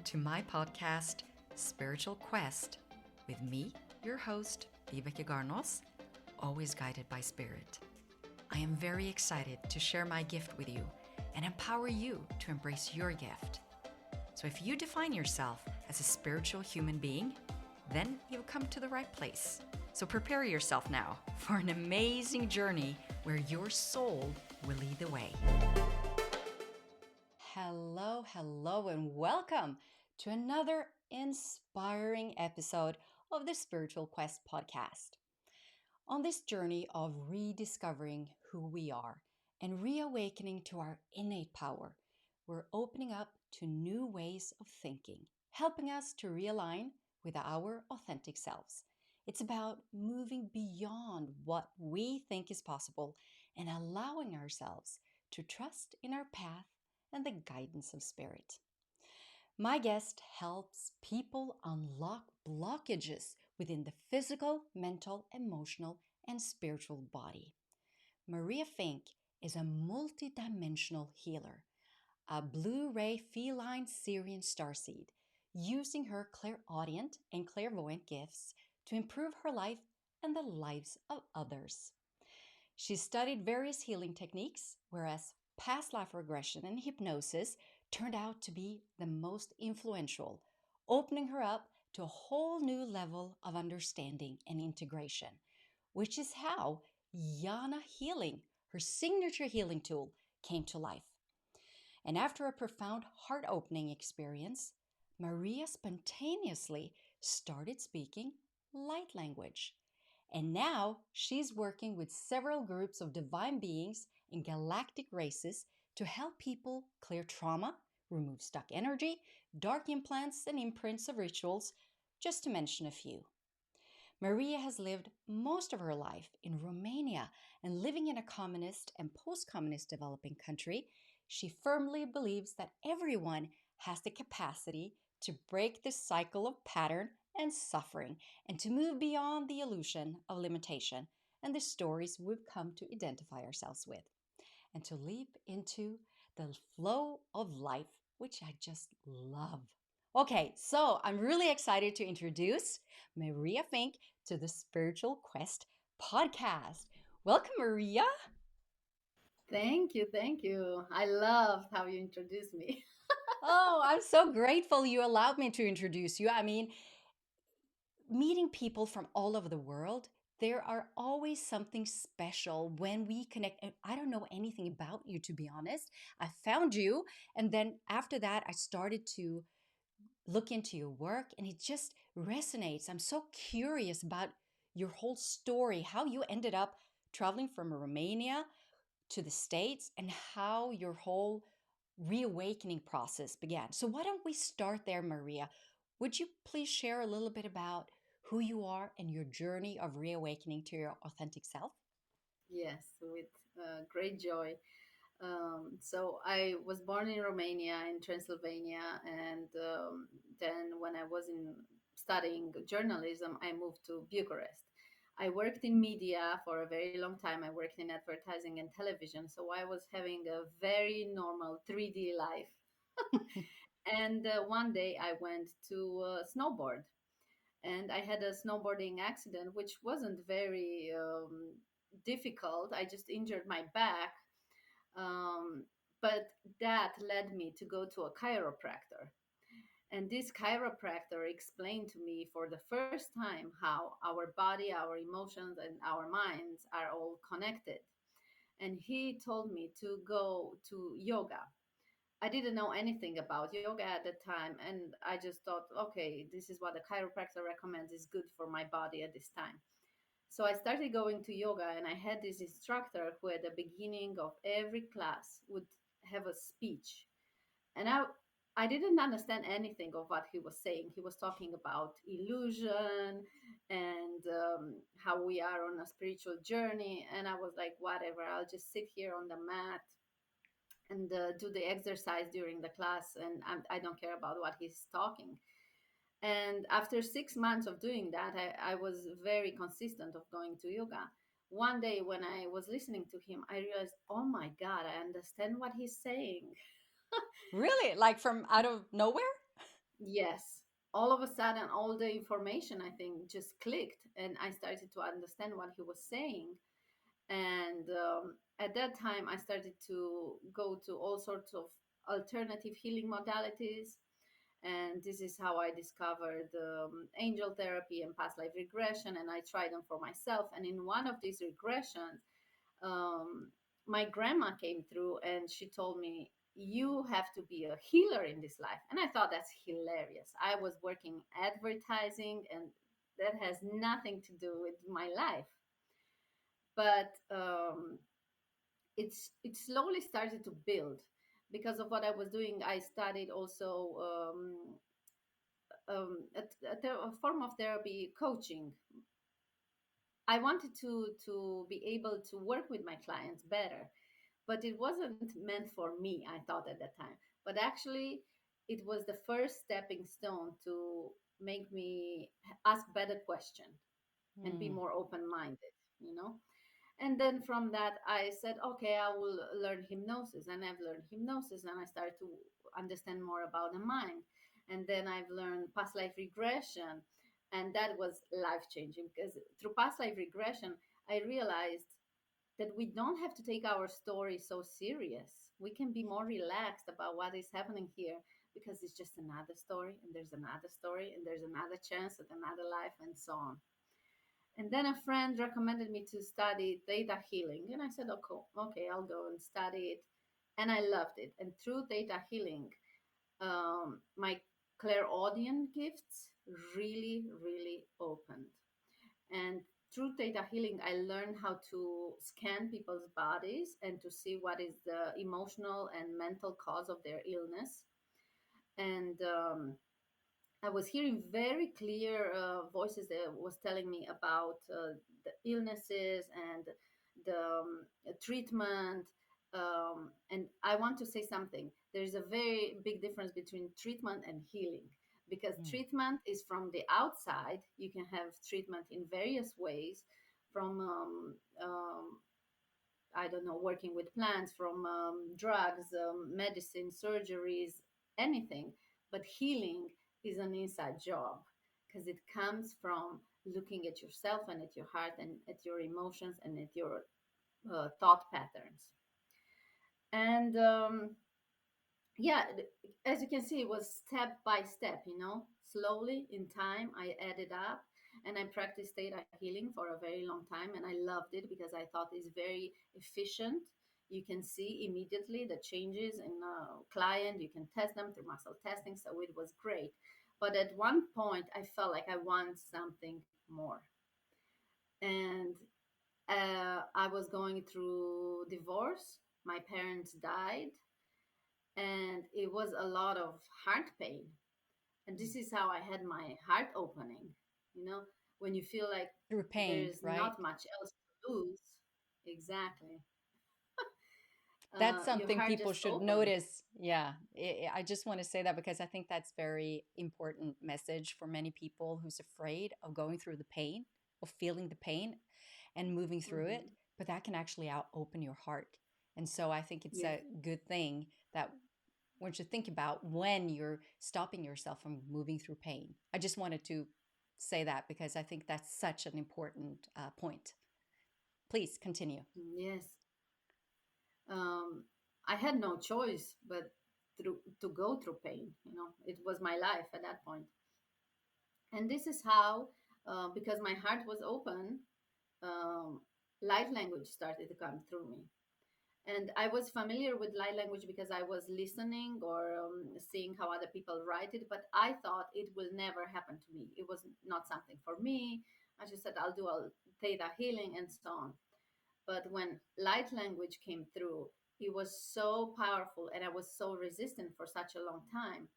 to my podcast, Spiritual Quest, with me, your host, Viveke Garnos, always guided by Spirit. I am very excited to share my gift with you and empower you to embrace your gift. So if you define yourself as a spiritual human being, then you've come to the right place. So prepare yourself now for an amazing journey where your soul will lead the way. Hello, and welcome to another inspiring episode of the Spiritual Quest podcast. On this journey of rediscovering who we are and reawakening to our innate power, we're opening up to new ways of thinking, helping us to realign with our authentic selves. It's about moving beyond what we think is possible and allowing ourselves to trust in our path and the guidance of Spirit. My guest helps people unlock blockages within the physical, mental, emotional, and spiritual body. Maria Fink is a multidimensional healer, a blue Ray Feline Sirian Starseed, using her clairaudient and clairvoyant gifts to improve her life and the lives of others. She studied various healing techniques, whereas past life regression and hypnosis turned out to be the most influential, opening her up to a whole new level of understanding and integration, which is how Yana Healing, her signature healing tool, came to life. And after a profound heart-opening experience, Maria spontaneously started speaking light language. And now she's working with several groups of divine beings and galactic races to help people clear trauma, remove stuck energy, dark implants, and imprints of rituals, just to mention a few. Maria has lived most of her life in Romania, and living in a communist and post-communist developing country, she firmly believes that everyone has the capacity to break the cycle of pattern and suffering and to move beyond the illusion of limitation and the stories we've come to identify ourselves with, and to leap into the flow of life, which I just love. Okay, so I'm really excited to introduce Maria Fink to the Spiritual Quest podcast. Welcome, Maria. Thank you. Thank you. I loved how you introduced me. Oh, I'm so grateful you allowed me to introduce you. I mean, meeting people from all over the world, there are always something special when we connect. And I don't know anything about you, to be honest. I found you, and then after that, I started to look into your work, and it just resonates. I'm so curious about your whole story, how you ended up traveling from Romania to the States, and how your whole reawakening process began. So, why don't we start there, Maria? Would you please share a little bit about who you are and your journey of reawakening to your authentic self? Yes, with great joy. So I was born in Romania, in Transylvania, and then when I was in studying journalism, I moved to Bucharest. I worked in media for a very long time. I worked in advertising and television, so I was having a very normal 3D life. And one day I went to snowboard, and I had a snowboarding accident, which wasn't very difficult. I just injured my back, um, but that led me to go to a chiropractor. And this chiropractor explained to me for the first time how our body, our emotions, and our minds are all connected. And he told me to go to yoga. I didn't know anything about yoga at the time, and I just thought, okay, this is what a chiropractor recommends is good for my body at this time. So I started going to yoga, and I had this instructor who, at the beginning of every class, would have a speech, and I didn't understand anything of what he was saying. He was talking about illusion and how we are on a spiritual journey, and I was like, whatever, I'll just sit here on the mat and do the exercise during the class, and I don't care about what he's talking. And after 6 months of doing that, I was very consistent of going to yoga. One day when I was listening to him, I realized, oh my God, I understand what he's saying. Really? Like from out of nowhere? Yes. All of a sudden, all the information, I think, just clicked, and I started to understand what he was saying. And at that time, I started to go to all sorts of alternative healing modalities. And this is how I discovered angel therapy and past life regression. And I tried them for myself. And in one of these regressions, um, my grandma came through and she told me, you have to be a healer in this life. And I thought that's hilarious. I was working advertising, and that has nothing to do with my life. But it slowly started to build because of what I was doing. I studied also a form of therapy, coaching. I wanted to be able to work with my clients better, but it wasn't meant for me, I thought at that time. But actually, it was the first stepping stone to make me ask better questions and be Mm. more open minded, you know. And then from that, I said, okay, I will learn hypnosis. And I've learned hypnosis, and I started to understand more about the mind. And then I've learned past life regression. And that was life changing because through past life regression, I realized that we don't have to take our story so serious. We can be more relaxed about what is happening here because it's just another story, and there's another story, and there's another chance at another life, and so on. And then a friend recommended me to study theta healing. And I said, okay, okay, I'll go and study it. And I loved it. And through theta healing, my clairaudient gifts really, really opened. And through theta healing, I learned how to scan people's bodies and to see what is the emotional and mental cause of their illness. And I was hearing very clear voices that was telling me about the illnesses and the treatment. And I want to say something. There's a very big difference between treatment and healing, because Mm. treatment is from the outside. You can have treatment in various ways, from I don't know, working with plants, from drugs, medicine, surgeries, anything. But healing is an inside job because it comes from looking at yourself and at your heart and at your emotions and at your thought patterns. And yeah, as you can see, it was step by step, slowly in time. I added up, and I practiced theta healing for a very long time, and I loved it because I thought it's very efficient. You can see immediately the changes in a client. You can test them through muscle testing, so it was great. But at one point, I felt like I want something more. And I was going through divorce. My parents died, and it was a lot of heart pain. And Mm. this is how I had my heart opening, you know, when you feel like Through pain, there's right? not much else to lose. Exactly. That's Your something heart people just should opened. notice. Yeah, I just want to say that because I think that's very important message for many people who's afraid of going through the pain, of feeling the pain and moving through it, Hmm. but that can actually out open your heart. And so I think it's Yes. a good thing that one should think about when you're stopping yourself from moving through pain. I just wanted to say that because I think that's such an important point. Please continue. Yes. Um, I had no choice but to go through pain. It was my life at that point. And this is how, because my heart was open, um, light language started to come through me. And I was familiar with light language because I was listening or seeing how other people write it, but I thought it will never happen to me. It was not something for me. I just said, I'll do a theta healing and so on. But when light language came through, it was so powerful, and I was so resistant for such a long time.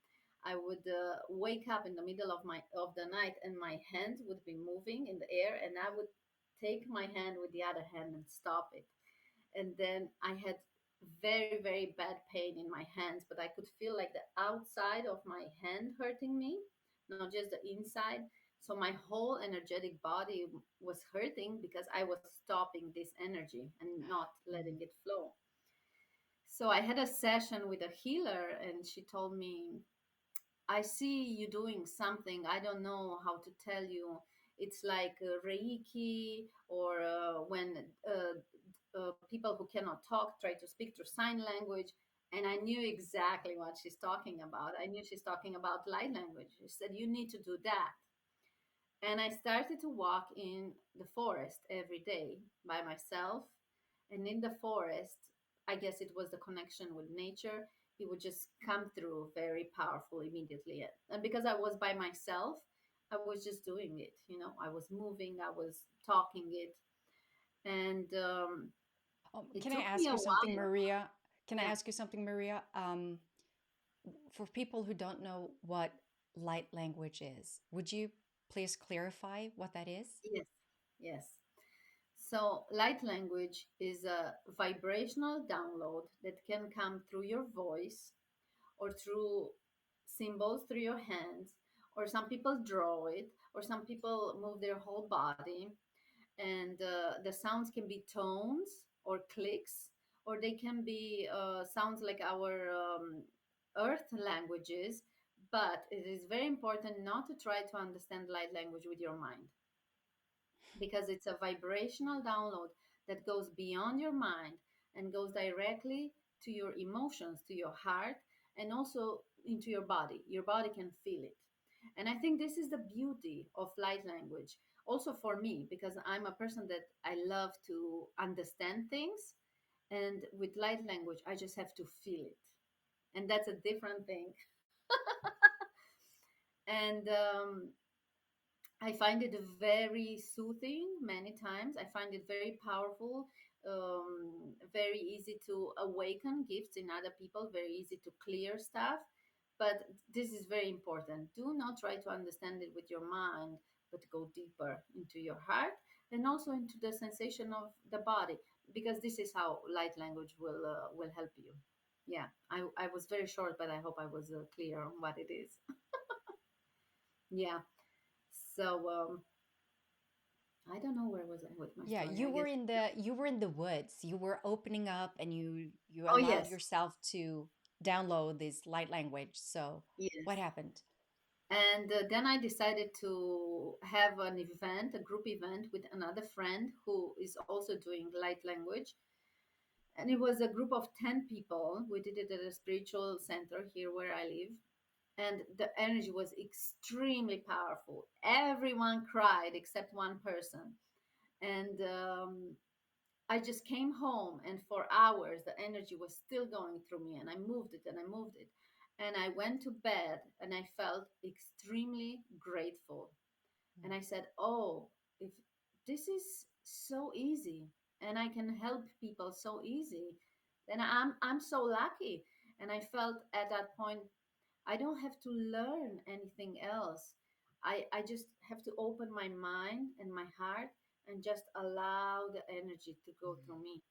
I would wake up in the middle of the night, and my hand would be moving in the air, and I would take my hand with the other hand and stop it. And then I had very, very bad pain in my hands, but I could feel like the outside of my hand hurting me, not just the inside. So my whole energetic body was hurting because I was stopping this energy and not letting Mm. it flow. So I had a session with a healer, and she told me, I see you doing something. I don't know how to tell you. It's like Reiki, or when people who cannot talk try to speak through sign language. And I knew exactly what she's talking about. I knew she's talking about light language. She said, "You need to do that." And I started to walk in the forest every day by myself. And in the forest, I guess it was the connection with nature. It would just come through very powerful immediately. And because I was by myself, I was just doing it. I was moving, I was talking it. And it Can I took me ask a you something, while. Maria? Can I Yeah. ask you something, Maria? For people who don't know what light language is, would you please clarify what that is? Yes. Yes. So, light language is a vibrational download that can come through your voice or through symbols through your hands, or some people draw it, or some people move their whole body. And the sounds can be tones or clicks, or they can be sounds like our earth languages. But it is very important not to try to understand light language with your mind, because it's a vibrational download that goes beyond your mind and goes directly to your emotions, to your heart, and also into your body. Your body can feel it. And I think this is the beauty of light language, also for me, because I'm a person that I love to understand things. And with light language, I just have to feel it. And that's a different thing. And I find it very soothing many times. I find it very powerful, very easy to awaken gifts in other people, very easy to clear stuff. But this is very important. Do not try to understand it with your mind, but go deeper into your heart and also into the sensation of the body, because this is how light language will help you. Yeah, I was very short, but I hope I was clear on what it is. Yeah. So I don't know where was I with my Yeah, story. I guess. you were in the woods. You were opening up and you Oh allowed yes, yourself to download this light language. So, what yes. happened? And then I decided to have an event, a group event with another friend who is also doing light language. And it was a group of 10 people. We did it at a spiritual center here where I live. And the energy was extremely powerful. Everyone cried except one person. And I just came home, and for hours, the energy was still going through me, and I moved it and I moved it. And I went to bed and I felt extremely grateful. And I said, "Oh, if this is so easy and I can help people so easy, then I'm so lucky." And I felt at that point, I don't have to learn anything else. I just have to open my mind and my heart and just allow the energy to go through me.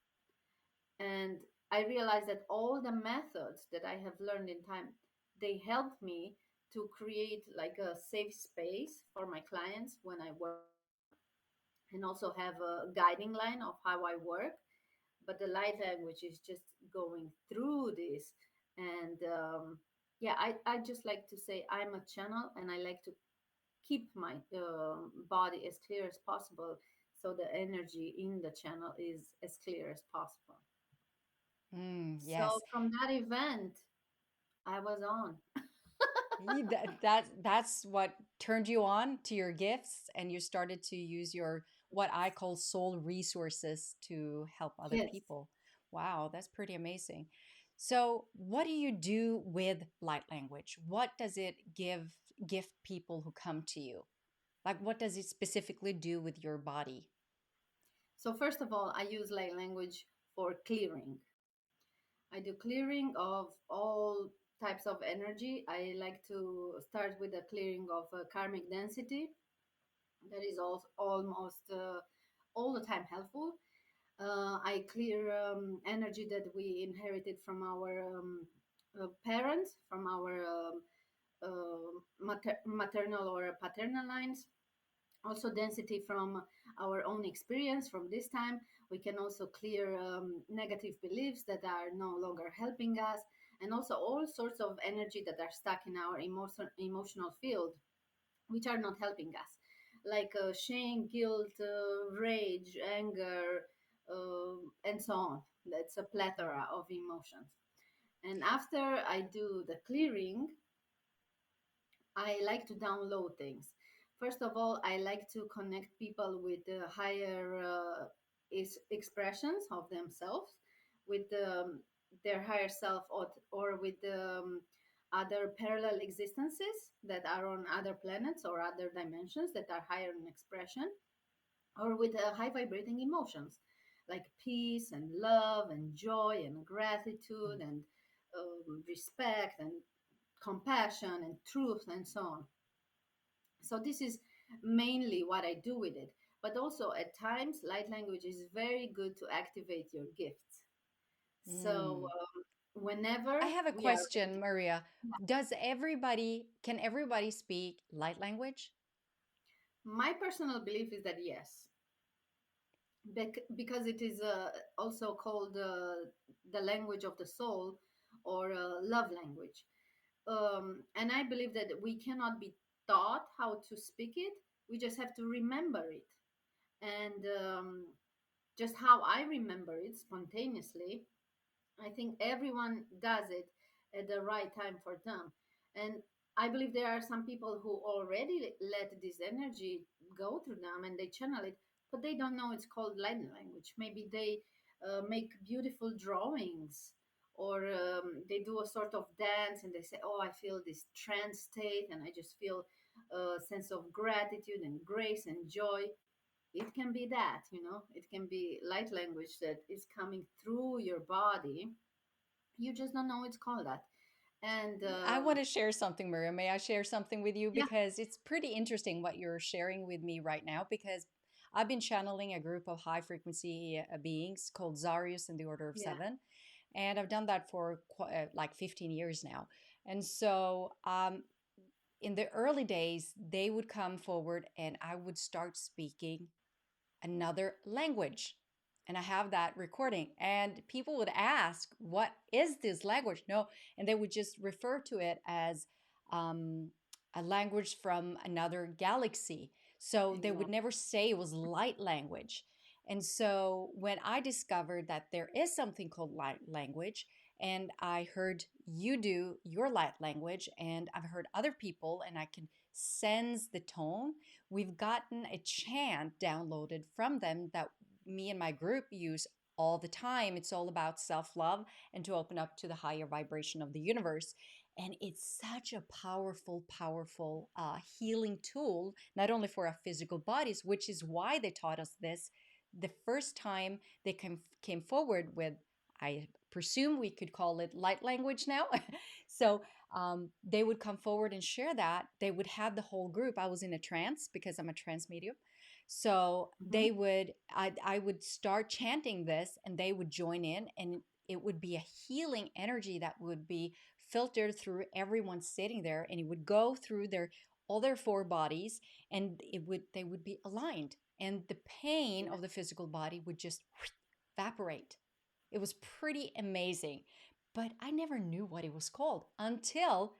And I realized that all the methods that I have learned in time, they helped me to create like a safe space for my clients when I work, and also have a guiding line of how I work. But the light language is just going through this. And yeah, I just like to say I'm a channel, and I like to keep my body as clear as possible, so the energy in the channel is as clear as possible. So Yes. from that event, I was on. That's what turned you on to your gifts, and you started to use your what I call soul resources to help other Yes. people. Wow, that's pretty amazing. So, what do you do with light language? What does it gift people who come to you? Like, what does it specifically do with your body? So first of all, I use light language for clearing. I do clearing of all types of energy. I like to start with a clearing of karmic density. That is also almost all the time helpful. I clear energy that we inherited from our parents, from our maternal or paternal lines. Also, density from our own experience from this time. We can also clear negative beliefs that are no longer helping us. and also all sorts of energy that are stuck in our emotional field, which are not helping us, like shame, guilt, rage, anger, and so on. That's a plethora of emotions. And after I do the clearing, I like to download things. First of all, I like to connect people with the higher expressions of themselves, with their higher self, or with other parallel existences that are on other planets or other dimensions that are higher in expression, or with high vibrating emotions like peace and love and joy and gratitude and respect and compassion and truth and so on. So this is mainly what I do with it. But also at times, light language is very good to activate your gifts. So Mm. I whenever have a we are question, ready, Maria. Can everybody speak light language? my personal belief is that yes, because it is also called the language of the soul, or love language. And I believe that we cannot be taught how to speak it. We just have to remember it. And just how I remember it spontaneously, I think everyone does it at the right time for them. And I believe there are some people who already let this energy go through them and they channel it, but they don't know it's called light language. Maybe they make beautiful drawings, or they do a sort of dance and they say, oh, I feel this trance state and I just feel a sense of gratitude and grace and joy. It can be that, it can be light language that is coming through your body. You just don't know it's called that. And I want to share something, Maria. May I share something with you? yeah, Because it's pretty interesting what you're sharing with me right now. Because I've been channeling a group of high frequency beings called Zarius in the Order of yeah, Seven. And I've done that for like 15 years now. And so in the early days, they would come forward and I would start speaking another language. And I have that recording. And people would ask, what is this language? No. And they would just refer to it as um, a language from another galaxy. So they would exactly. never say it was light language. And so when I discovered that there is something called light language, and I heard you do your light language, and I've heard other people, and I can sense the tone. We've gotten a chant downloaded from them that me and my group use all the time. It's all about self love and to open up to the higher vibration of the universe. And it's such a powerful, powerful healing tool, not only for our physical bodies, which is why they taught us this the first time they came forward with, I presume we could call it light language now. So they would come forward and share that. They would have the whole group. I was in a trance because I'm a trance medium. So Hmm. I would start chanting this and they would join in, and it would be a healing energy that would be filtered through everyone sitting there, and it would go through all their four bodies, and they would be aligned, and the pain of the physical body would just evaporate. It was pretty amazing. But I never knew what it was called until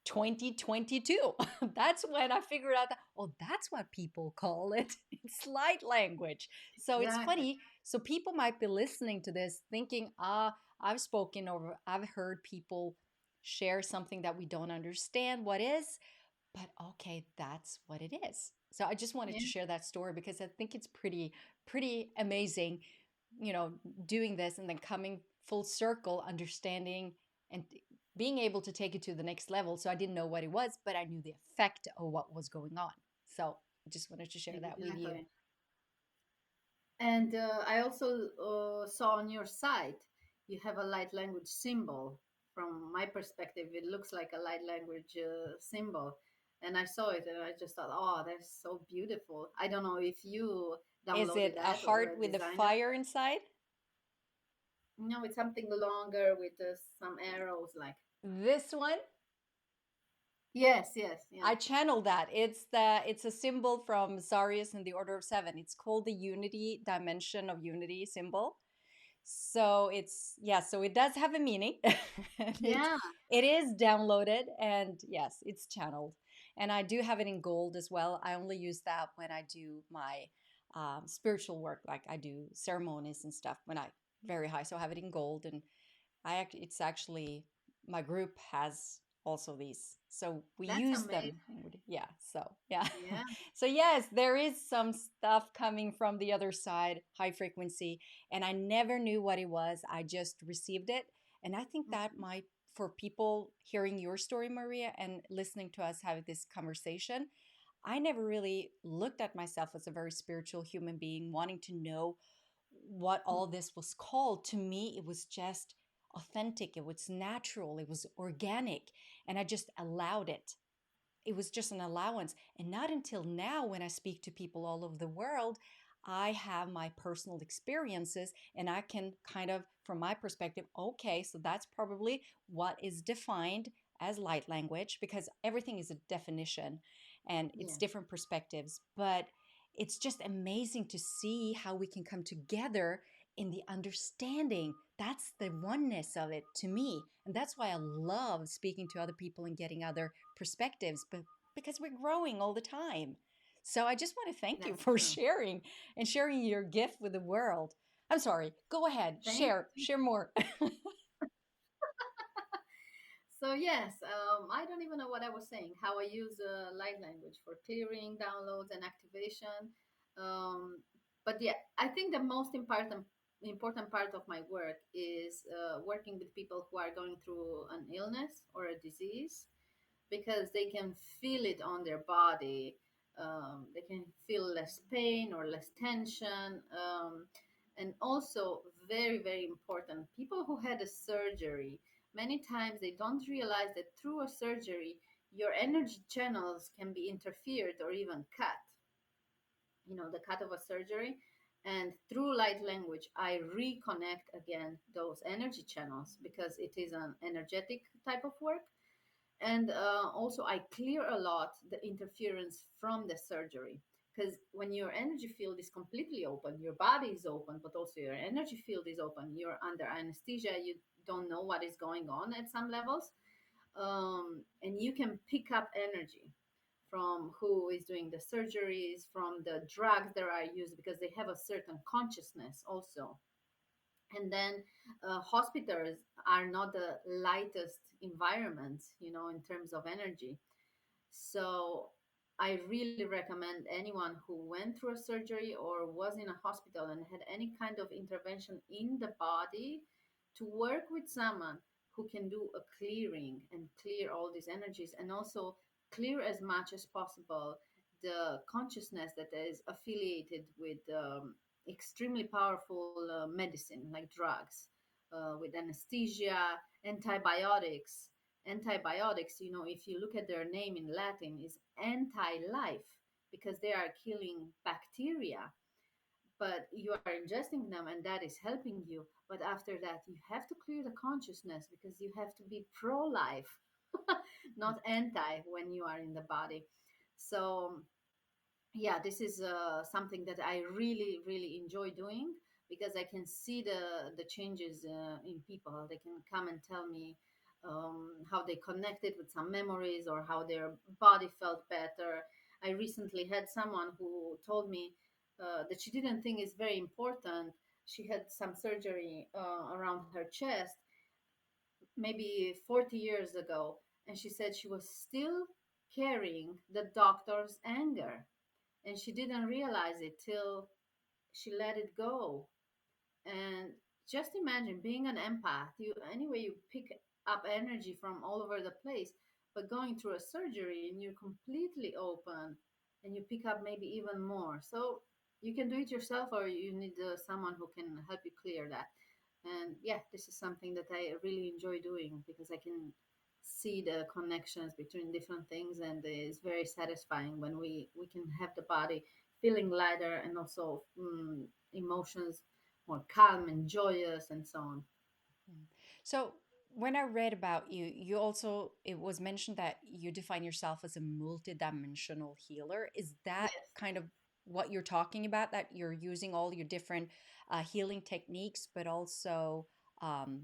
2022. That's when I figured out that, oh, that's what people call it. It's light language. So it's Exactly. funny. So people might be listening to this thinking, I've heard people share something that we don't understand what is, but okay, that's what it is. So I just wanted Yeah, to share that story because I think it's pretty amazing, you know, doing this and then coming full circle, understanding and being able to take it to the next level. So I didn't know what it was, but I knew the effect of what was going on. So I just wanted to share that with you. exactly. And I also saw on your site you have a light language symbol. From my perspective, it looks like a light language symbol. And I saw it and I just thought, oh, that's so beautiful. I don't know if you Is downloaded it a that or heart with a designed that. fire inside? No, it's something longer with some arrows, like. This one, Yes, yes, yeah. I channeled that. It's a symbol from Zarius in the Order of Seven. It's called the Unity Dimension of Unity symbol. So it's, yeah, so it does have a meaning. And Yeah, it is downloaded, and yes, it's channeled. And I do have it in gold as well. I only use that when I do my spiritual work, like I do ceremonies and stuff when I very high. So I have it in gold, and it's actually, my group has also these, so we that's use them. amazing. Yeah, so yeah. Yeah, So yes, there is some stuff coming from the other side, high frequency, and I never knew what it was. I just received it, and I think that mhm, might, for people hearing your story, Maria, and listening to us have this conversation, I never really looked at myself as a very spiritual human being wanting to know what all mhm. this was called. To me, it was just authentic, it was natural, it was organic, and I just allowed it. It was just an allowance. And not until now, when I speak to people all over the world, I have my personal experiences, and I can kind of, from my perspective, okay, so that's probably what is defined as light language, because everything is a definition and it's Yeah, different perspectives. But it's just amazing to see how we can come together in the understanding. That's the oneness of it to me. And that's why I love speaking to other people and getting other perspectives, but because we're growing all the time. So I just want to thank you that's for true. sharing and sharing your gift with the world. I'm sorry. Go ahead. Thank Share more. So yes, I don't even know what I was saying. How I use light language for clearing, downloads, and activation. But yeah, I think the most important part of my work is working with people who are going through an illness or a disease, because they can feel it on their body. They can feel less pain or less tension. And also, very, very important, people who had a surgery, many times they don't realize that through a surgery, your energy channels can be interfered or even cut, the cut of a surgery. And through light language, I reconnect again those energy channels because it is an energetic type of work. And also I clear a lot the interference from the surgery, because when your energy field is completely open, your body is open, but also your energy field is open, you're under anesthesia, you don't know what is going on at some levels. And you can pick up energy from who is doing the surgeries, from the drugs that are used, because they have a certain consciousness also. And then hospitals are not the lightest environments, in terms of energy. So I really recommend anyone who went through a surgery or was in a hospital and had any kind of intervention in the body to work with someone who can do a clearing and clear all these energies, and also clear as much as possible the consciousness that is affiliated with extremely powerful medicine like drugs, with anesthesia, antibiotics. Antibiotics, if you look at their name in Latin, is anti-life, because they are killing bacteria, but you are ingesting them and that is helping you. But after that, you have to clear the consciousness, because you have to be pro-life, not anti, when you are in the body. So yeah, this is something that I really, really enjoy doing, because I can see the changes in people. They can come and tell me how they connected with some memories, or how their body felt better. I recently had someone who told me that she didn't think is very important. She had some surgery around her chest maybe 40 years ago, and she said she was still carrying the doctor's anger, and she didn't realize it till she let it go. And just imagine being an empath, you pick up energy from all over the place, but going through a surgery and you're completely open, and you pick up maybe even more. So you can do it yourself, or you need someone who can help you clear that. And yeah, this is something that I really enjoy doing, because I can see the connections between different things, and it's very satisfying when we can have the body feeling lighter, and also emotions more calm and joyous, and so on. Mm. So when I read about you, you also, it was mentioned that you define yourself as a multidimensional healer. Is that Yes. kind of what you're talking about, that you're using all your different healing techniques, but also um,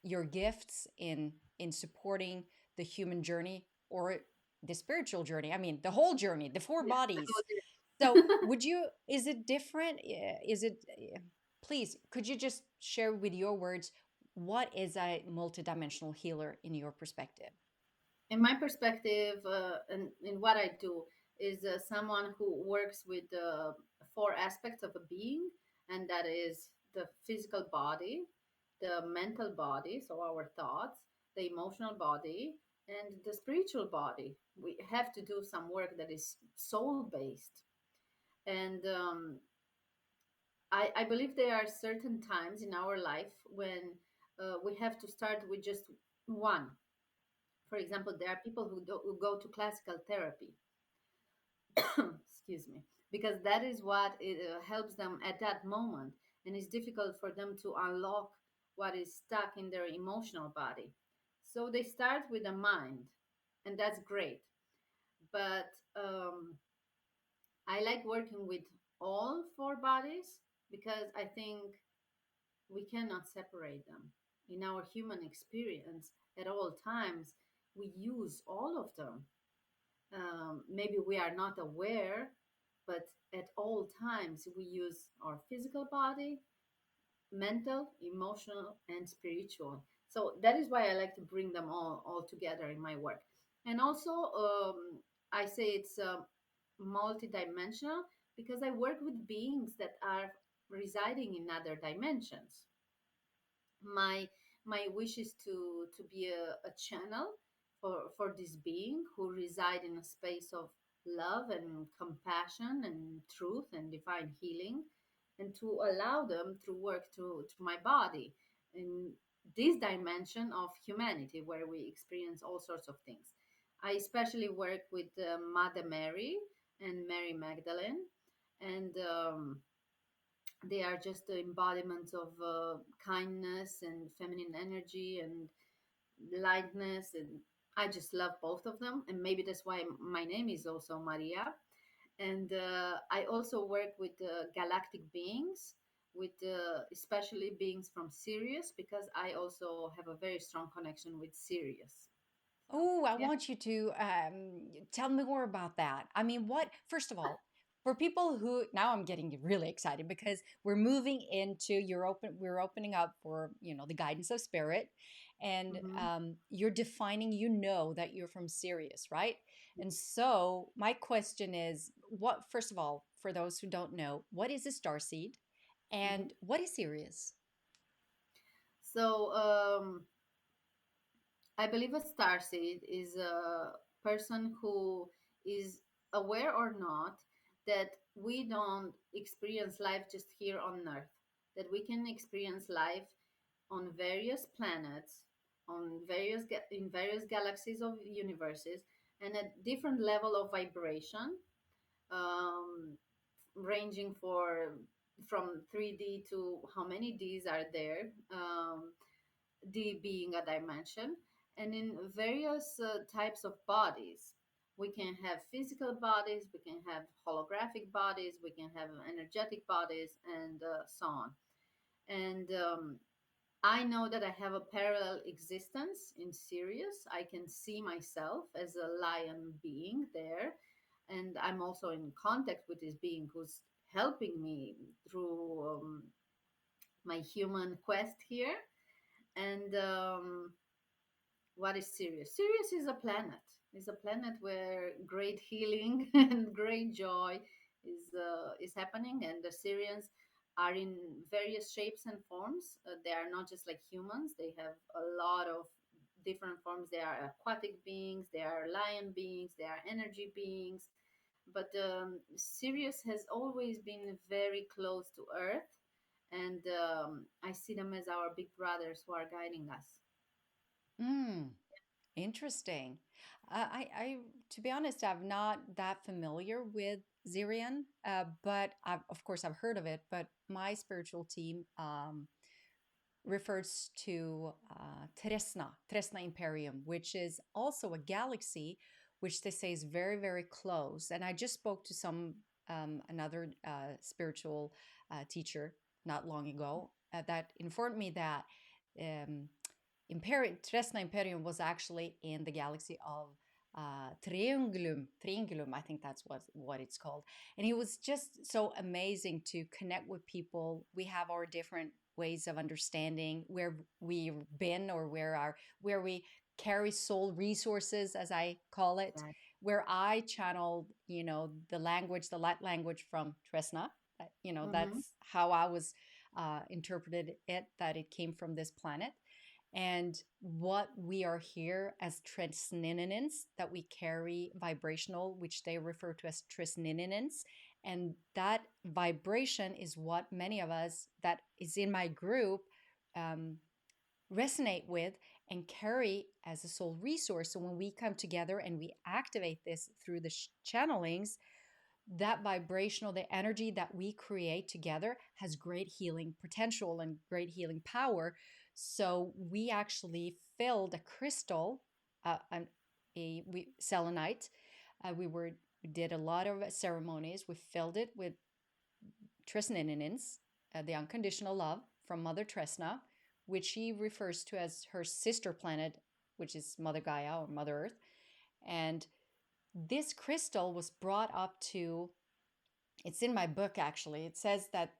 your gifts in supporting the human journey or the spiritual journey. I mean, the whole journey, the four Yeah. bodies. So, So would you? Is it different? Is it? Please, could you just share with your words what is a multidimensional healer in your perspective? in my perspective, and in what I do, is someone who works with the four aspects of a being, and that is the physical body, the mental body, so our thoughts, the emotional body, and the spiritual body. We have to do some work that is soul based. And I believe there are certain times in our life when we have to start with just one. For example, there are people who go to classical therapy, excuse me, because that is what it, helps them at that moment, and it's difficult for them to unlock what is stuck in their emotional body. So they start with the mind, and that's great. But I like working with all four bodies because I think we cannot separate them. In our human experience, at all times, we use all of them. Maybe we are not aware, but at all times we use our physical body, mental, emotional, and spiritual. So that is why I like to bring them all together in my work. And also, I say it's multidimensional because I work with beings that are residing in other dimensions. My my wish is to be a channel for this being who reside in a space of love and compassion and truth and divine healing, and to allow them to work to my body in this dimension of humanity where we experience all sorts of things. I especially work with Mother Mary and Mary Magdalene, and they are just the embodiments of kindness and feminine energy and lightness, and I just love both of them, and maybe that's why my name is also Maria. And I also work with galactic beings, with especially beings from Sirius, because I also have a very strong connection with Sirius. So Oh, I yeah. want you to tell me more about that. I mean, what, first of all, for people who, now I'm getting really excited because we're moving into, we're opening up for, the guidance of spirit. And Hmm. you're defining, that you're from Sirius, right? And so my question is, first of all, for those who don't know, what is a star seed Hmm. and what is Sirius? So I believe a starseed is a person who is aware or not that we don't experience life just here on Earth, that we can experience life on various planets, in various galaxies of universes, and at different level of vibration, um, ranging from 3D to how many Ds are there. D being a dimension, and in various types of bodies. We can have physical bodies, we can have holographic bodies, we can have energetic bodies, and so on. And I know that I have a parallel existence in Sirius. I can see myself as a lion being there, and I'm also in contact with this being who's helping me through my human quest here. And what is Sirius? Sirius is a planet. It's a planet where great healing and great joy is happening, and the Syrians are in various shapes and forms. They are not just like humans. They have a lot of different forms. They are aquatic beings. They are lion beings. They are energy beings. But Sirius has always been very close to Earth, and I see them as our big brothers who are guiding us. Mm. Interesting. To be honest, I'm not that familiar with Zirian, but of course, I've heard of it. But my spiritual team refers to Tresna Imperium, which is also a galaxy, which they say is very, very close. And I just spoke to some. another spiritual teacher not long ago that informed me that um, Tresna Imperium was actually in the galaxy of Triangulum, I think that's what it's called. And it was just so amazing to connect with people. We have our different ways of understanding where we've been, or where we carry soul resources, as I call it, Right. where I channeled, the language, the light language from Tresna. Mm-hmm. That's how I was interpreted it, that it came from this planet. And what we are here as transninins, that we carry vibrational, which they refer to as transninins. And that vibration is what many of us that is in my group um, resonate with and carry as a soul resource. So when we come together and we activate this through the channelings, that vibrational, the energy that we create together has great healing potential and great healing power. So we actually filled a crystal, we selenite. We did a lot of ceremonies. We filled it with Tresninins, the unconditional love from Mother Tresna, which she refers to as her sister planet, which is Mother Gaia or Mother Earth. And this crystal was brought up to, it's in my book actually. It says that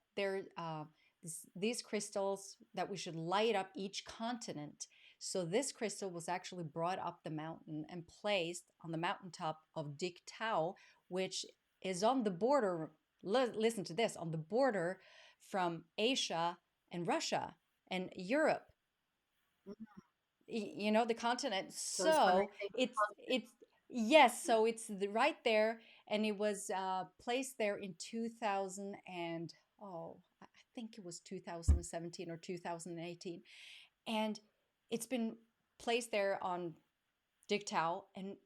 these crystals, that we should light up each continent. So this crystal was actually brought up the mountain and placed on the mountaintop of Dik Tau, which is on the border. Listen to this, on the border from Asia and Russia and Europe, Mm-hmm. the continent. So it's So connecting with it's yes, so it's right there, and it was placed there in 2000, and I think it was 2017 or 2018, and it's been placed there on Dictau and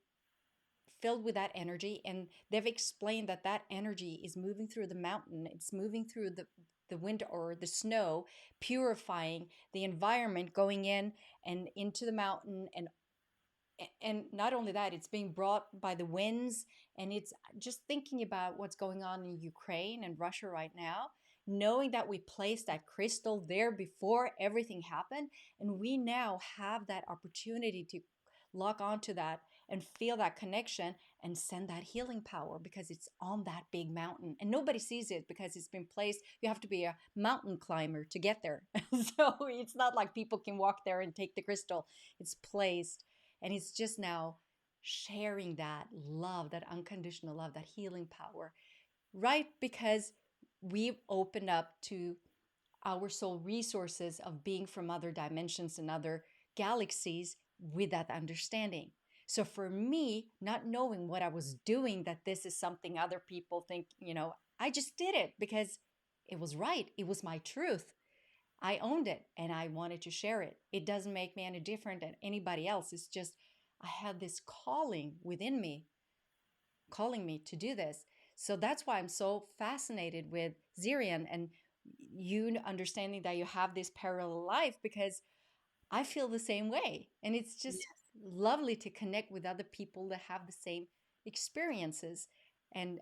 filled with that energy. And they've explained that that energy is moving through the mountain, it's moving through the wind or the snow, purifying the environment, going in and into the mountain. And not only that, it's being brought by the winds. And it's just thinking about what's going on in Ukraine and Russia right now, knowing that we placed that crystal there before everything happened, and we now have that opportunity to lock onto that and feel that connection and send that healing power, because it's on that big mountain and nobody sees it because it's been placed. You have to be a mountain climber to get there. So it's not like people can walk there and take the crystal. It's placed, and it's just now sharing that love, that unconditional love, that healing power, right? Because we've opened up to our soul resources of being from other dimensions and other galaxies with that understanding. So for me, not knowing what I was doing, that this is something other people think, I just did it because it was right. It was my truth. I owned it and I wanted to share it. It doesn't make me any different than anybody else. It's just I had this calling within me, calling me to do this. So that's why I'm so fascinated with Zirian and you understanding that you have this parallel life, because I feel the same way. And it's just yes, lovely to connect with other people that have the same experiences, and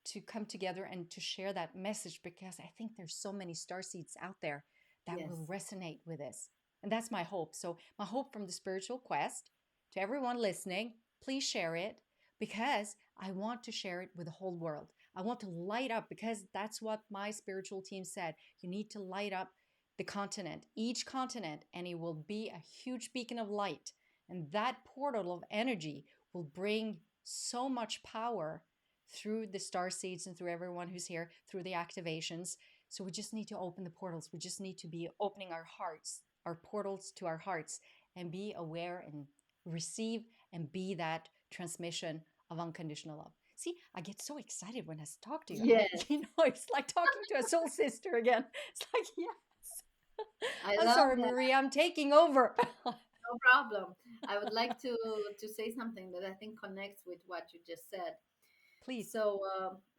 to come together and to share that message, because I think there's so many star seeds out there that yes, will resonate with this. And that's my hope. So my hope from the spiritual quest to everyone listening, please share it, because I want to share it with the whole world. I want to light up, because that's what my spiritual team said. You need to light up the continent, each continent, and it will be a huge beacon of light. And that portal of energy will bring so much power through the star seeds and through everyone who's here, through the activations. So we just need to open the portals. We just need to be opening our hearts, our portals to our hearts, and be aware and receive and be that transmission of unconditional love. See, I get so excited when I talk to you. yes. It's like talking to a soul sister again. It's like, yes. I I'm love sorry, that. Maria, I'm taking over. No problem. I would like to say something that I think connects with what you just said. Please. So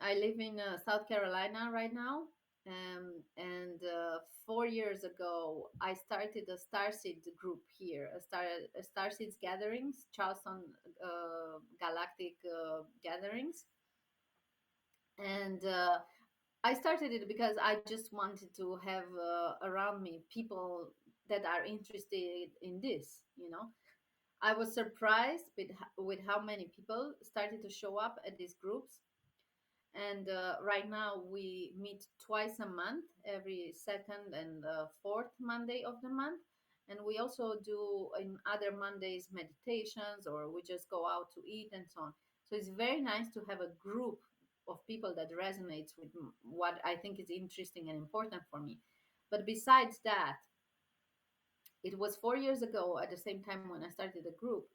I live in South Carolina right now, and 4 years ago I started a Starseed group here, a Starseeds gatherings, Charleston Galactic gatherings, And I started it because I just wanted to have around me people that are interested in this, you know. I was surprised with how many people started to show up at these groups. And right now we meet twice a month, every second and fourth Monday of the month. And we also do in other Mondays meditations, or we just go out to eat and so on. So it's very nice to have a group of people that resonates with what I think is interesting and important for me. But besides that, it was 4 years ago, at the same time when I started the group,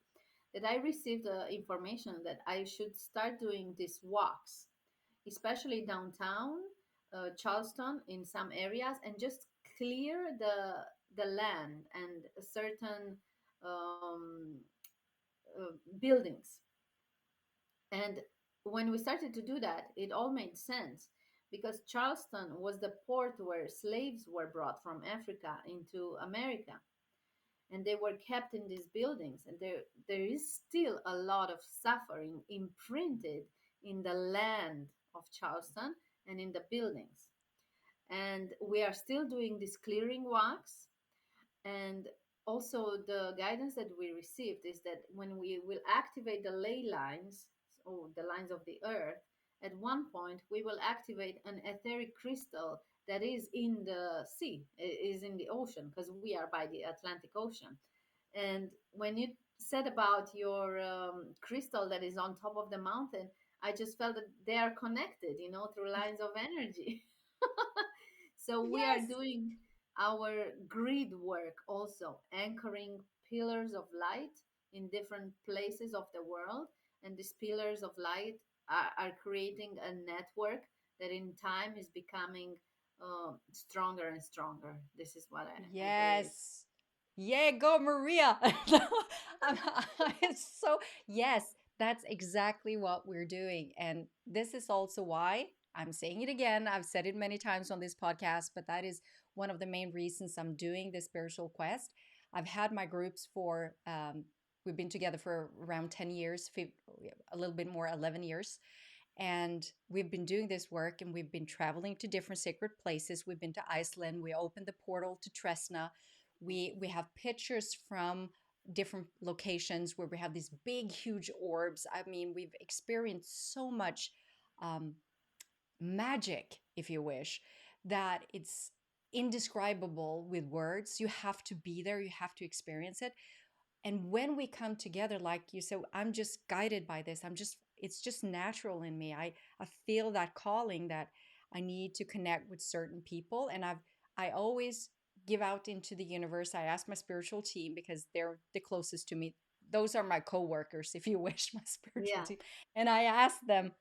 that I received information that I should start doing these walks, especially downtown Charleston in some areas, and just clear the land and certain um, buildings. And when we started to do that, it all made sense because Charleston was the port where slaves were brought from Africa into America, and they were kept in these buildings, and there is still a lot of suffering imprinted in the land of Charleston and in the buildings. And we are still doing these clearing walks. And also the guidance that we received is that when we will activate the ley lines, or the lines of the earth, at one point we will activate an etheric crystal that is in the sea, is in the ocean, because we are by the Atlantic Ocean. And when you said about your crystal that is on top of the mountain, I just felt that they are connected, you know, through lines of energy. So we are Yes. doing our grid work also, anchoring pillars of light in different places of the world. And these pillars of light are creating a network that in time is becoming stronger and stronger. This is what I believe. Yes. Yeah, go Maria. I'm, it's so, yes, that's exactly what we're doing. And this is also why I'm saying it again. I've said it many times on this podcast, but that is one of the main reasons I'm doing this spiritual quest. I've had my groups for, we've been together for around 10 years, a little bit more, 11 years. And we've been doing this work and we've been traveling to different sacred places. We've been to Iceland. We opened the portal to Tresna. We have pictures from different locations where we have these big, huge orbs. I mean, we've experienced so much um, magic, if you wish, that it's indescribable with words. You have to be there, you have to experience it. And when we come together, like you said, I'm just guided by this. It's just natural in me. I feel that calling that I need to connect with certain people. And I always give out into the universe. I ask my spiritual team because they're the closest to me. Those are my coworkers, if you wish, my spiritual Yeah. team. And I ask them,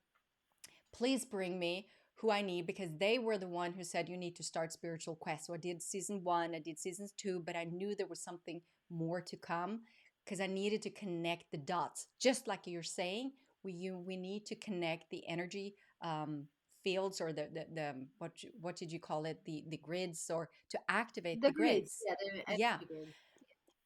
please bring me who I need, because they were the one who said you need to start spiritual quest. So I did season 1, I did season 2, but I knew there was something more to come because I needed to connect the dots. Just like you're saying, we need to connect the energy fields, or the what did you call it, the grids, or to activate The the grids, grids. yeah, the Yeah. energy grid.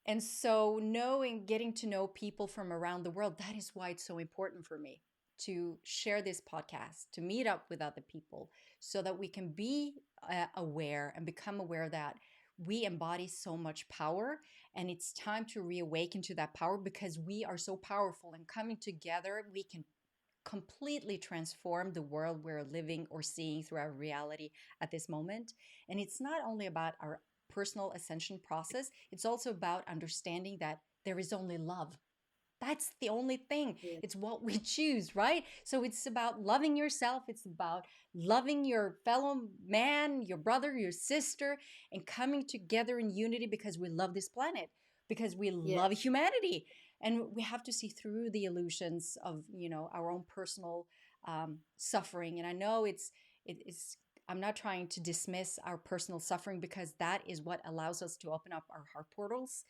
And so, knowing, getting to know people from around the world, that is why it's so important for me to share this podcast, to meet up with other people, so that we can be aware and become aware that we embody so much power. And it's time to reawaken to that power, because we are so powerful. And coming together, we can completely transform the world we're living or seeing through our reality at this moment. And it's not only about our personal ascension process, it's also about understanding that there is only love. That's the only thing. Yeah. It's what we choose, right? So it's about loving yourself. It's about loving your fellow man, your brother, your sister, and coming together in unity because we love this planet, because we love Yes. humanity. And we have to see through the illusions of, our own personal suffering. And I know it's, I'm not trying to dismiss our personal suffering, because that is what allows us to open up our heart portals.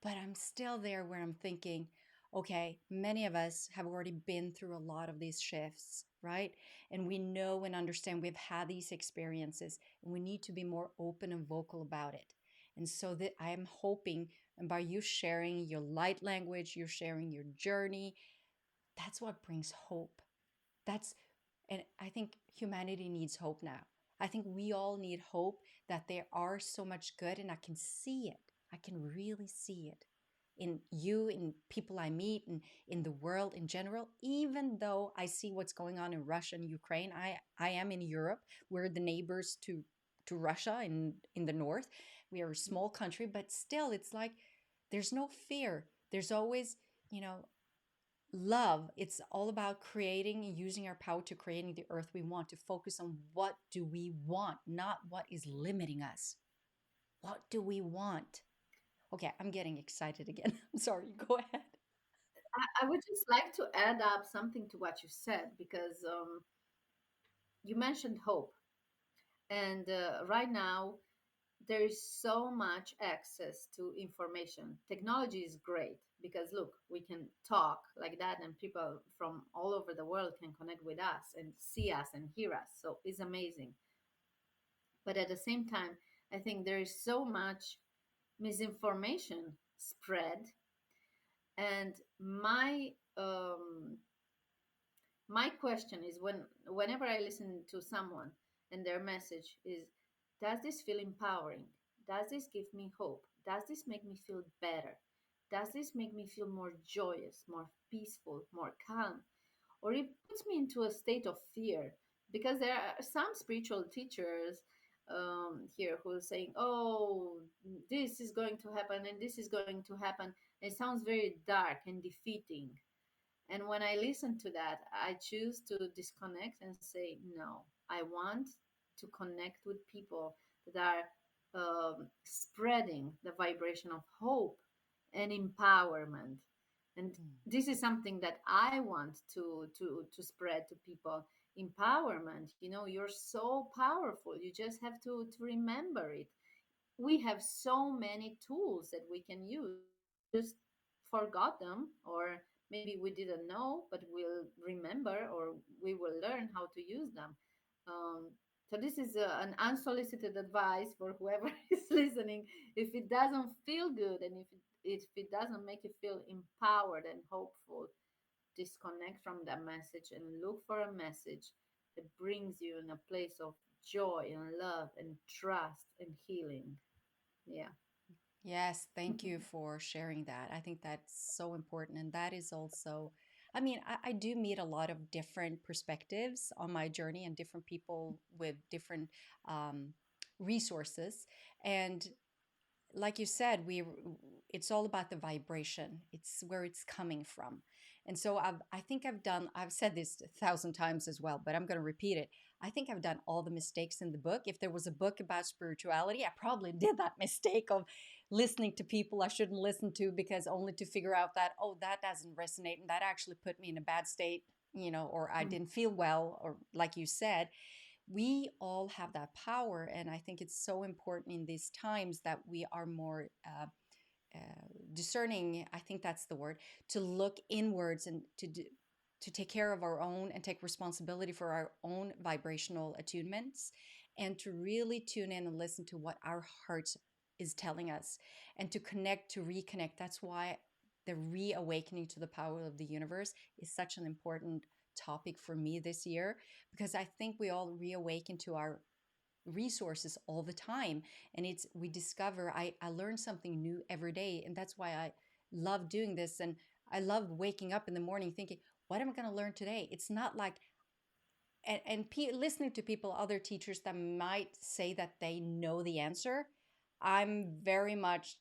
But I'm still there where I'm thinking, okay, many of us have already been through a lot of these shifts, right? And we know and understand we've had these experiences, and we need to be more open and vocal about it. And so that I am hoping, and by you sharing your light language, you're sharing your journey, that's what brings hope. That's And I think humanity needs hope now. I think we all need hope that there are so much good, and I can see it. I can really see it in you, in people I meet, and in the world in general. Even though I see what's going on in Russia and Ukraine, I am in Europe. We're the neighbors to Russia in the north. We are a small country, but still, it's like there's no fear. There's always, you know, love. It's all about creating and using our power to creating the earth we want, to focus on what do we want, not what is limiting us. What do we want? Okay, I'm getting excited again. I'm sorry, go ahead. I would just like to add up something to what you said, because you mentioned hope. And right now, there is so much access to information. Technology is great because, look, we can talk like that, and people from all over the world can connect with us and see us and hear us. So it's amazing. But at the same time, I think there is so much misinformation spread. And my question is, whenever I listen to someone and their message is, does this feel empowering? Does this give me hope? Does this make me feel better? Does this make me feel more joyous, more peaceful, more calm? Or it puts me into a state of fear? Because there are some spiritual teachers here who are saying, oh, this is going to happen and this is going to happen. It sounds very dark and defeating. And when I listen to that, I choose to disconnect and say, no, I want to connect with people that are spreading the vibration of hope and empowerment. And this is something that I want to spread to people. Empowerment, you're so powerful. You just have to remember it. We have so many tools that we can use. We just forgot them, or maybe we didn't know, but we'll remember, or we will learn how to use them. Um, so this is an unsolicited advice for whoever is listening. If it doesn't feel good, and if it doesn't make you feel empowered and hopeful, disconnect from that message and look for a message that brings you in a place of joy and love and trust and healing. Yeah. Yes, thank you for sharing that. I think that's so important. And that is also, I mean, I do meet a lot of different perspectives on my journey and different people with different um, resources. And like you said, it's all about the vibration. It's where it's coming from. And so I think I've said this 1,000 times as well, but I'm going to repeat it. I think I've done all the mistakes in the book. If there was a book about spirituality, I probably did that mistake of listening to people I shouldn't listen to, because only to figure out that, oh, that doesn't resonate, and that actually put me in a bad state, or I didn't feel well, or like you said, we all have that power. And I think it's so important in these times that we are more uh, discerning. I think that's the word, to look inwards and to take care of our own and take responsibility for our own vibrational attunements, and to really tune in and listen to what our heart is telling us, and to connect, to reconnect. That's why the reawakening to the power of the universe is such an important topic for me this year, because I think we all reawaken to our resources all the time. And it's we discover, I learn something new every day, and that's why I love doing this. And I love waking up in the morning thinking, what am I going to learn today? It's not like, listening to people, other teachers that might say that they know the answer. I'm very much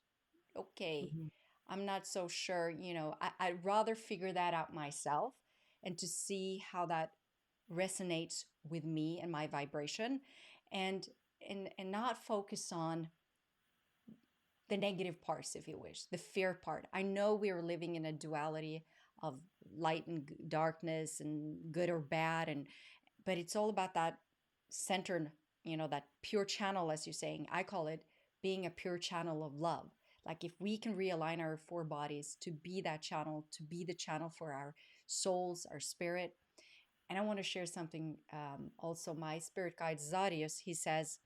okay, Mhm. I'm not so sure. I'd rather figure that out myself, and to see how that resonates with me and my vibration, and and not focus on the negative parts, if you wish, the fear part. I know we are living in a duality of light and darkness, and good or bad, and but it's all about that centered, that pure channel, as you're saying. I call it being a pure channel of love. Like, if we can realign our four bodies to be that channel, to be the channel for our souls, our spirit. And I want to share something, also. My spirit guide Zarius, he says,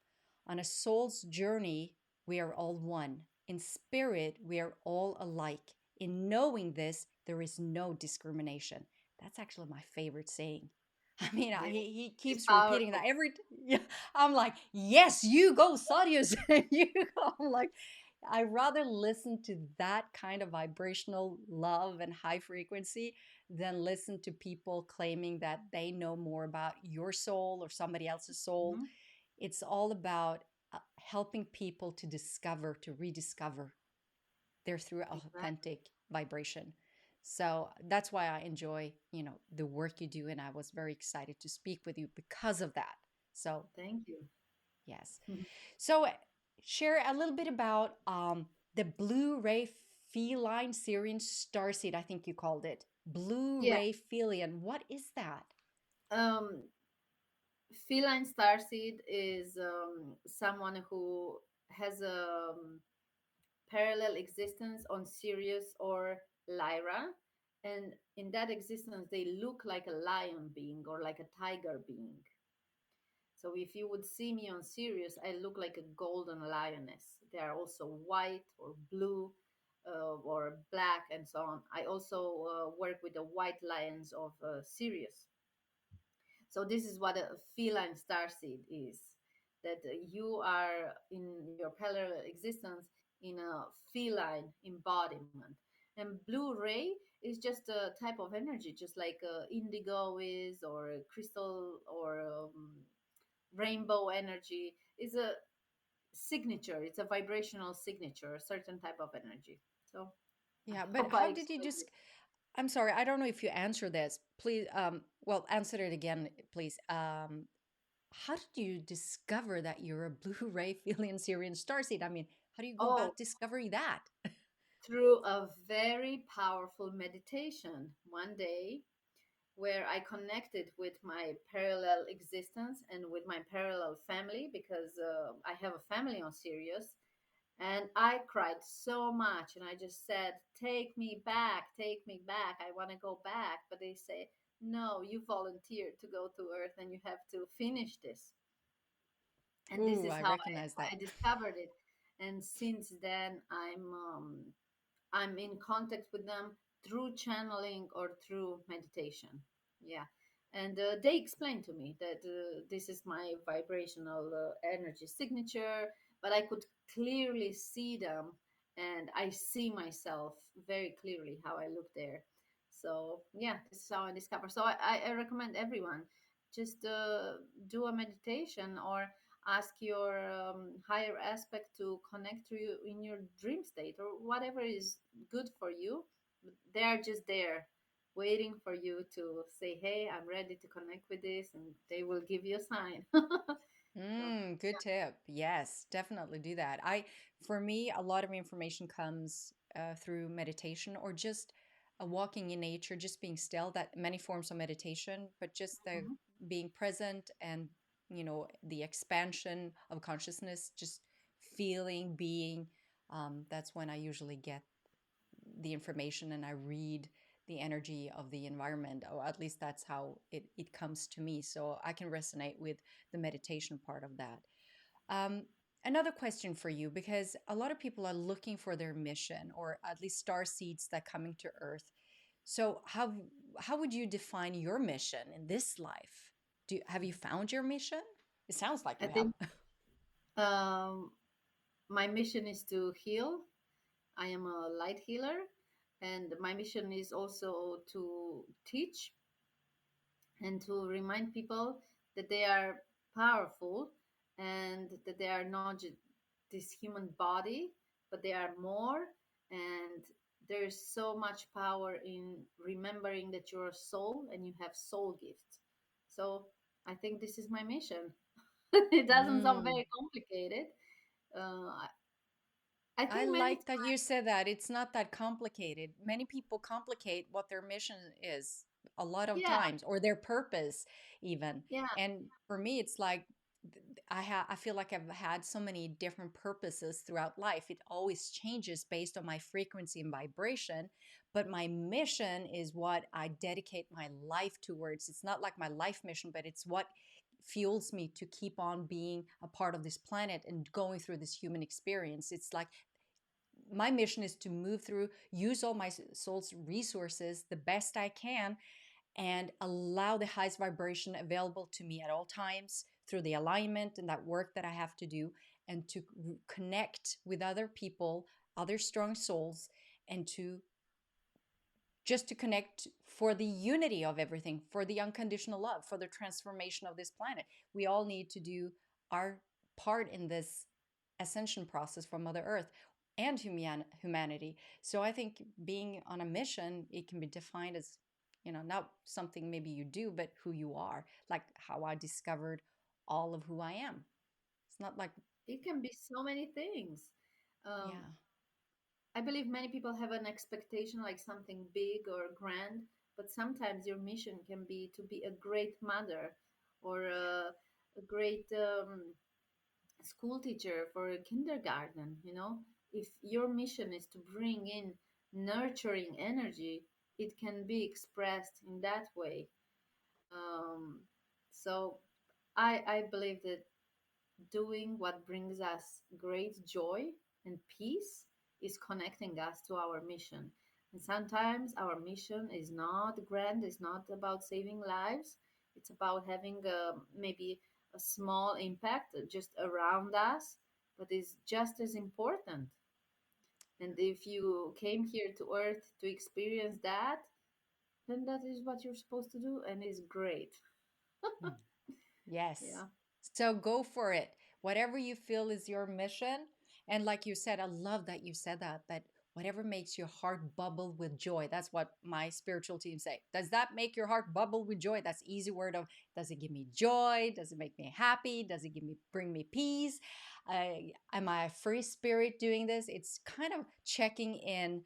on a soul's journey, we are all one. In spirit, we are all alike. In knowing this, there is no discrimination. That's actually my favorite saying. I mean, Yeah, he it's keeps repeating that powerful. every. Yeah, I'm like, yes, you go, Sadius. You go. I'm like, I rather listen to that kind of vibrational love and high frequency than listen to people claiming that they know more about your soul or somebody else's soul. Hmm. It's all about helping people to discover, to rediscover their through Exactly. authentic vibration. So that's why I enjoy, the work you do, and I was very excited to speak with you because of that. So Thank you. yes. So share a little bit about the blue ray feline Syrian starseed. I think you called it blue Yeah. ray feline. What is that? Um, Feline Starseed is someone who has a parallel existence on Sirius or Lyra. And in that existence, they look like a lion being or like a tiger being. So if you would see me on Sirius, I look like a golden lioness. They are also white or blue or black and so on. I also work with the white lions of Sirius. So this is what a feline starseed is. That you are in your parallel existence in a feline embodiment. And blue ray is just a type of energy, just like indigo is, or crystal, or rainbow energy. Is a signature. It's a vibrational signature, a certain type of energy. So I Yeah, but hope I how did you explained just? it. I'm sorry, I don't know if you answer this. Please, well, answer it again, please. How did you discover that you're a Blu-ray Feline Syrian starseed? I mean, how do you go Oh, about discovering that? through a very powerful meditation one day where I connected with my parallel existence and with my parallel family because I have a family on Sirius. And I cried so much. And I just said, take me back, take me back. I want to go back. But they say, no, you volunteered to go to Earth and you have to finish this. And this Ooh, is I how recognize that. I discovered it. And since then, I'm in contact with them through channeling or through meditation. Yeah. And they explained to me that this is my vibrational energy signature, but I could clearly see them and I see myself very clearly how I look there. So, yeah, this is how I discover. So, I recommend everyone just do a meditation or ask your higher aspect to connect to you in your dream state or whatever is good for you. They are just there waiting for you to say, hey, I'm ready to connect with this, and they will give you a sign. So, Good tip. Yes, definitely do that. For me, a lot of information comes through meditation or just walking in nature, just being still. That many forms of meditation, but just the mhm. being present and the expansion of consciousness, just feeling, being. That's when I usually get the information and I read the energy of the environment, or at least that's how it comes to me. So I can resonate with the meditation part of that. Um, Another question for you, because a lot of people are looking for their mission, or at least star seeds that coming to Earth. So how would you define your mission in this life? Have you found your mission? It sounds like I you have. think um, my mission is to heal. I am a light healer, and my mission is also to teach and to remind people that they are powerful and that they are not just this human body, but they are more. And there's so much power in remembering that you're a soul and you have soul gifts. So I think this is my mission. It doesn't sound Mm. very complicated. I I think many like that times, you said that. It's not that complicated. Many people complicate what their mission is a lot of yeah, times, or their purpose even. yeah, And for me, it's like I feel like I've had so many different purposes throughout life. It always changes based on my frequency and vibration, but my mission is what I dedicate my life towards. It's not like my life mission, but it's what fuels me to keep on being a part of this planet and going through this human experience. It's like my mission is to move through, use all my soul's resources the best I can, and allow the highest vibration available to me at all times through the alignment and that work that I have to do, and to connect with other people, other strong souls, and to just to connect for the unity of everything, for the unconditional love, for the transformation of this planet. We all need to do our part in this ascension process from Mother Earth and humanity. So I think being on a mission, it can be defined as, not something maybe you do, but who you are, like how I discovered all of who I am. It's not like, It can be so many things. Um, yeah, I believe many people have an expectation like something big or grand, but sometimes your mission can be to be a great mother or a great school teacher for a kindergarten. If your mission is to bring in nurturing energy, it can be expressed in that way. Um, so I believe that doing what brings us great joy and peace is connecting us to our mission. And sometimes our mission is not grand, it's not about saving lives, it's about having maybe a small impact just around us, but it's just as important. And if you came here to Earth to experience that, then that is what you're supposed to do, and it's great. mm, yes. Yeah, So go for it. Whatever you feel is your mission. And like you said, I love that you said that whatever makes your heart bubble with joy. That's what my spiritual team say. Does that make your heart bubble with joy? That's easy word of, does it give me joy? Does it make me happy? Does it bring me peace? Am I a free spirit doing this? It's kind of checking in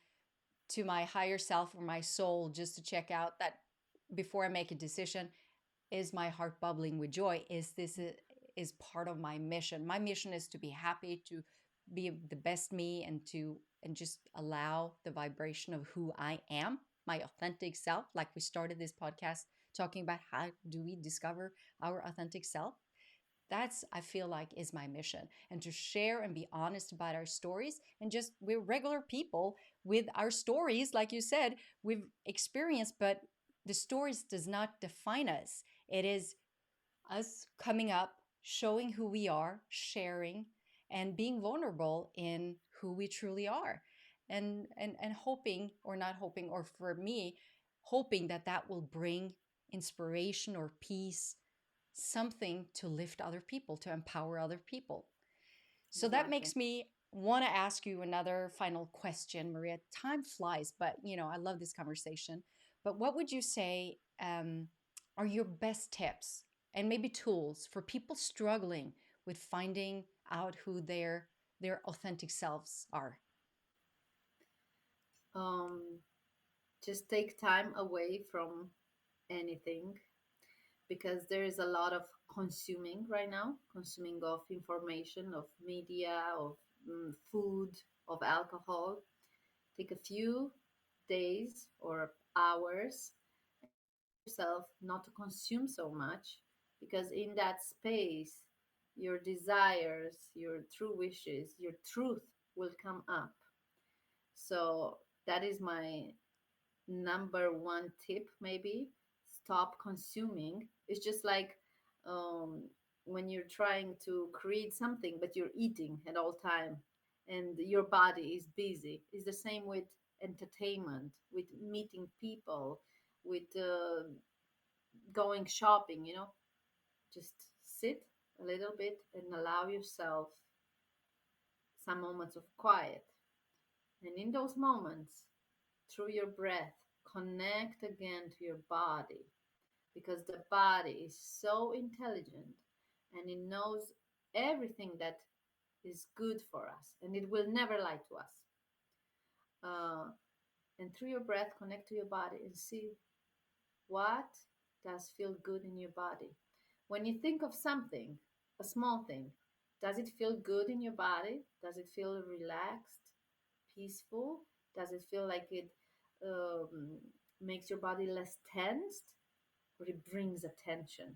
to my higher self or my soul, just to check out that before I make a decision, is my heart bubbling with joy? Is part of my mission? My mission is to be happy, to be the best me, and just allow the vibration of who I am, my authentic self, like we started this podcast talking about, how do we discover our authentic self? That's, I feel like, is my mission. And to share and be honest about our stories, and just, we're regular people with our stories, like you said, we've experienced, but the stories does not define us. It is us coming up, showing who we are, sharing, and being vulnerable in who we truly are. And hoping, or not hoping, or for me, hoping that that will bring inspiration or peace, something to lift other people, to empower other people. So that exactly. makes me want to ask you another final question, Maria. Time flies, but I love this conversation. But what would you say are your best tips and maybe tools for people struggling with finding out who their authentic selves are? Um, just take time away from anything, because there is a lot of consuming right now, consuming of information, of media, of food, of alcohol. Take a few days or hours and allow yourself not to consume so much, because in that space, your desires, your true wishes, your truth will come up. So that is my number one tip. Maybe stop consuming. It's just like um, when you're trying to create something but you're eating at all time and your body is busy. It's the same with entertainment, with meeting people, with going shopping. Just sit a little bit and allow yourself some moments of quiet, and in those moments, through your breath, connect again to your body, because the body is so intelligent and it knows everything that is good for us, and it will never lie to us. Uh, and through your breath, connect to your body and see what does feel good in your body. When you think of something, a small thing, does it feel good in your body? Does it feel relaxed, peaceful? Does it feel like it um, makes your body less tensed, or it brings attention?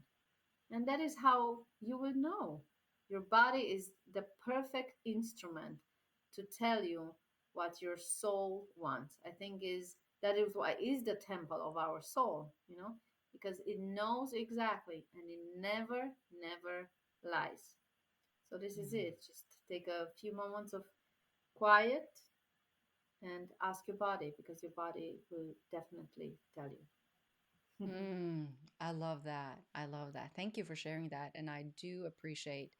And that is how you will know. Your body is the perfect instrument to tell you what your soul wants. I think is That is why it is the temple of our soul, because it knows exactly and it never lies. So this is Mm. it. Just take a few moments of quiet and ask your body, because your body will definitely tell you. Mm, I love that. I love that. Thank you for sharing that. And I do appreciate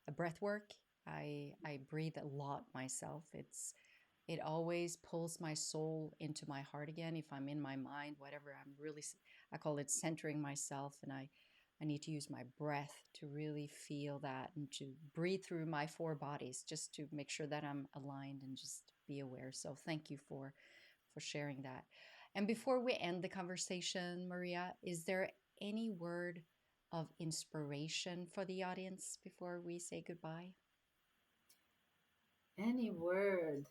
a breath work. I breathe a lot myself. It always pulls my soul into my heart again. If I'm in my mind, whatever, I call it centering myself, and I need to use my breath to really feel that and to breathe through my four bodies just to make sure that I'm aligned and just be aware. So thank you for sharing that. And before we end the conversation, Maria, is there any word of inspiration for the audience before we say goodbye? Any word.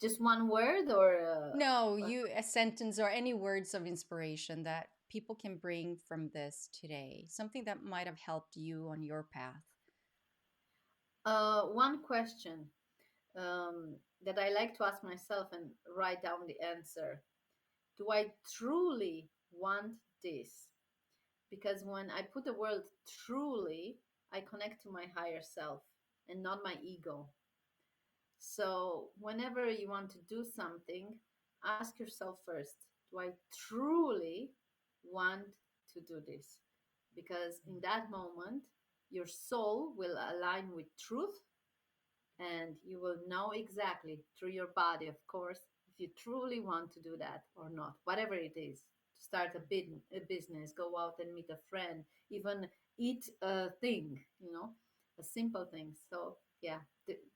Just one word, or No, you a sentence or any words of inspiration that people can bring from this today. Something that might have helped you on your path. one question um, that I like to ask myself and write down the answer. Do I truly want this? Because when I put the word truly, I connect to my higher self and not my ego. So, whenever you want to do something, ask yourself first, do I truly want to do this? Because in that moment, your soul will align with truth, and you will know exactly through your body, of course, if you truly want to do that or not, whatever it is. To start a business, go out and meet a friend, even eat a thing, a simple thing. So yeah,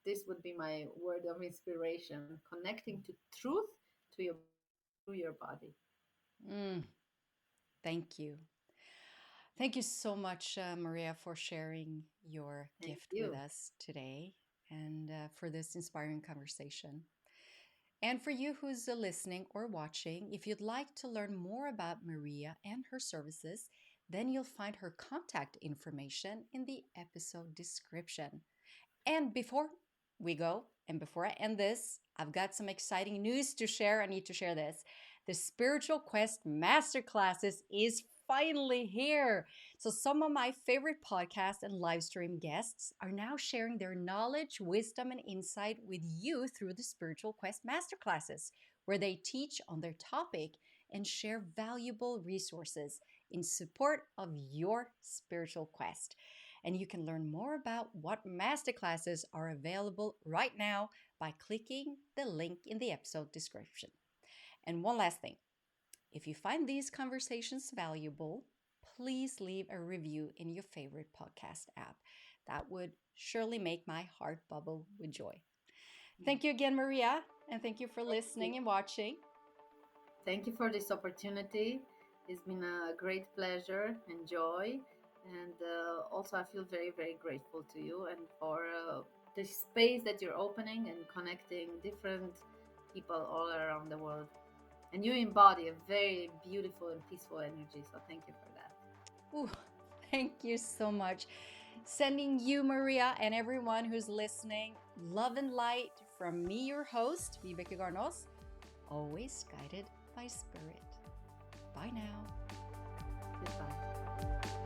this would be my word of inspiration: connecting to truth, to your body, through your body. Mm, thank you. Thank you so much, Maria, for sharing your Thank gift with you. us today and for this inspiring conversation. And for you who's listening or watching, if you'd like to learn more about Maria and her services, then you'll find her contact information in the episode description. And before we go, and before I end this, I've got some exciting news to share. I need to share this. The Spiritual Quest Masterclasses is finally here. So, some of my favorite podcast and live stream guests are now sharing their knowledge, wisdom, and insight with you through the Spiritual Quest Masterclasses, where they teach on their topic and share valuable resources in support of your spiritual quest. And you can learn more about what masterclasses are available right now by clicking the link in the episode description. And one last thing, if you find these conversations valuable, please leave a review in your favorite podcast app. That would surely make my heart bubble with joy. Thank you again, Maria, and thank you for Thank you. listening and watching. Thank you for this opportunity. It's been a great pleasure and joy. And also, I feel very grateful to you and for the space that you're opening and connecting different people all around the world. And you embody a very beautiful and peaceful energy. So, thank you for that. Ooh, thank you so much. Sending you, Maria, and everyone who's listening, love and light from me, your host, Vibeke Garnos, always guided by spirit. Bye now. Goodbye.